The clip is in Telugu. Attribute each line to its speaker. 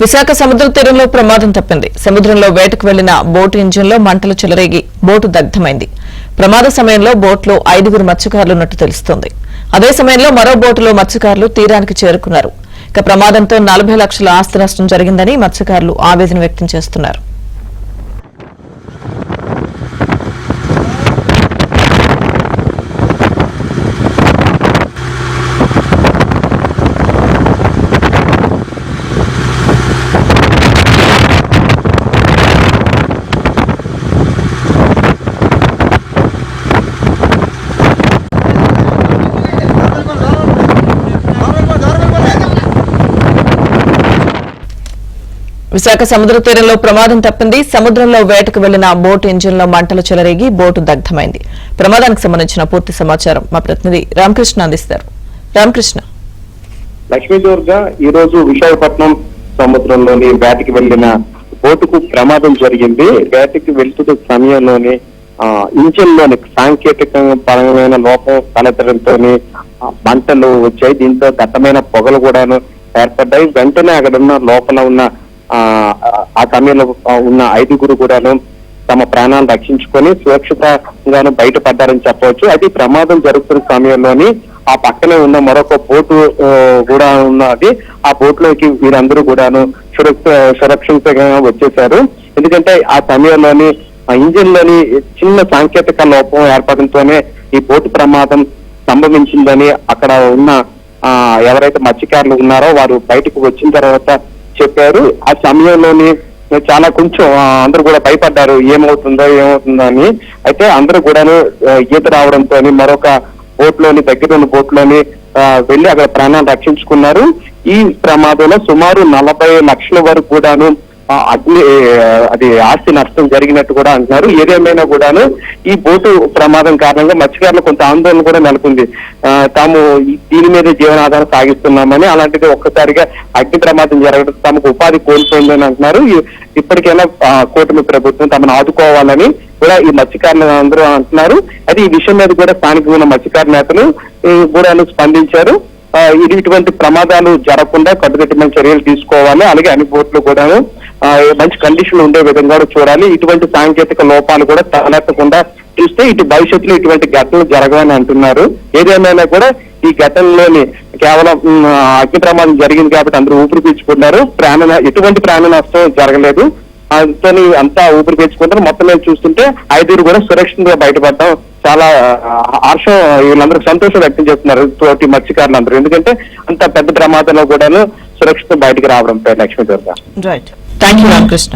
Speaker 1: విశాఖ సముద్ర తీరంలో ప్రమాదం తప్పింది. సముద్రంలో వేటకు వెళ్లిన బోటు ఇంజిన్లో మంటలు చెలరేగి బోటు దగ్ధమైంది. ప్రమాద సమయంలో బోట్లో 5గురు మత్స్యకారులున్నట్టు తెలుస్తోంది. అదే సమయంలో మరో బోటులో మత్స్యకారులు తీరానికి చేరుకున్నారు. ఇక ప్రమాదంతో 40 లక్షల ఆస్తి నష్టం జరిగిందని మత్స్యకారులు ఆవేదన వ్యక్తం చేస్తున్నారు. విశాఖ సముద్ర తీరంలో ప్రమాదం తప్పింది. సముద్రంలో వేటకు వెళ్లిన బోటు ఇంజిన్లో మంటలు చెలరేగి బోటు దగ్ధమైంది. ప్రమాదానికి సంబంధించిన పూర్తి సమాచారం మా ప్రతినిధి రామకృష్ణ అందిస్తారు. రామకృష్ణ.
Speaker 2: లక్ష్మీదుర్గ ఈ రోజు విశాఖపట్నం సముద్రంలోని వేటకి వెళ్లిన బోటుకు ప్రమాదం జరిగింది. వేటకి వెళ్తున్న సమయంలోని ఇంజిన్ లోని సాంకేతిక పరమైన లోపం తలెత్తడంతో మంటలు వచ్చాయి. దీంతో దట్టమైన పొగలు కూడాను ఏర్పడ్డాయి. వెంటనే అక్కడున్న లోపల ఉన్న ఆ సమయంలో ఉన్న 5గురు కూడాను తమ ప్రాణాలను రక్షించుకొని సురక్షితంగాను బయటపడ్డారని చెప్పవచ్చు. అది ప్రమాదం జరుగుతున్న సమయంలోని ఆ పక్కనే ఉన్న మరొక బోటు కూడా ఉన్నది. ఆ బోట్లోకి వీరందరూ కూడాను సురక్షితంగా వచ్చేశారు. ఎందుకంటే ఆ సమయంలోని ఇంజిన్ లోని చిన్న సాంకేతిక లోపం ఏర్పడంతోనే ఈ బోటు ప్రమాదం సంభవించిందని అక్కడ ఉన్న ఎవరైతే మత్స్యకారులు ఉన్నారో వారు బయటకు వచ్చిన తర్వాత చెప్పారు. ఆ సమయంలోని చాలా కొంచెం అందరూ కూడా భయపడ్డారు, ఏమవుతుందో అని. అయితే అందరూ కూడాను ఈత రావడంతో మరొక బోట్లోని దగ్గర బోట్లోని వెళ్లి అక్కడ ప్రాణాలు రక్షించుకున్నారు. ఈ ప్రమాదంలో సుమారు 40 లక్షల వరకు కూడాను అది ఆస్తి నష్టం జరిగినట్టు కూడా అంటున్నారు. ఏదేమైనా కూడాను ఈ బోటు ప్రమాదం కారణంగా మత్స్యకారులు కొంత ఆందోళన కూడా నెలకొంది. తాము దీని మీద జీవనాధారం సాగిస్తున్నామని, అలాంటిది ఒక్కసారిగా అగ్ని ప్రమాదం జరగడం తమకు ఉపాధి కోల్పోయిందని అంటున్నారు. ఇప్పటికైనా కూటమి ప్రభుత్వం తమను ఆదుకోవాలని కూడా ఈ మత్స్యకారులు అందరూ అంటున్నారు. అది ఈ విషయం మీద కూడా స్థానికమైన మత్స్యకారు నేతలు కూడా స్పందించారు. ఇటువంటి ప్రమాదాలు జరగకుండా కట్టుదిట్టమైన చర్యలు తీసుకోవాలి. అలాగే అన్ని బోట్లు కూడాను మంచి కండిషన్ ఉండే విధంగా చూడాలి. ఇటువంటి సాంకేతిక లోపాలు కూడా తలెత్తకుండా చూస్తే ఇటు భవిష్యత్తులో ఇటువంటి ఘటనలు జరగవని అంటున్నారు. ఏదేమైనా కూడా ఈ ఘటనలోని కేవలం అగ్ని ప్రమాదం జరిగింది కాబట్టి అందరూ ఊపిరి పీల్చుకున్నారు. ఎటువంటి ప్రాణ నష్టం జరగలేదు. అంతా ఊపిరి పీల్చుకుంటారు. మొత్తం మీద చూస్తుంటే 5గురు కూడా సురక్షితంగా బయటపడడం చాలా హర్షం, వీళ్ళందరూ సంతోషం వ్యక్తం చేస్తున్నారు తోటి మత్స్యకారులు అందరూ. ఎందుకంటే అంత పెద్ద ప్రమాదంలో కూడాను సురక్షితం బయటకు రావడంపై. Lakshmidurga.
Speaker 1: Right. Thank you Ramakrishna.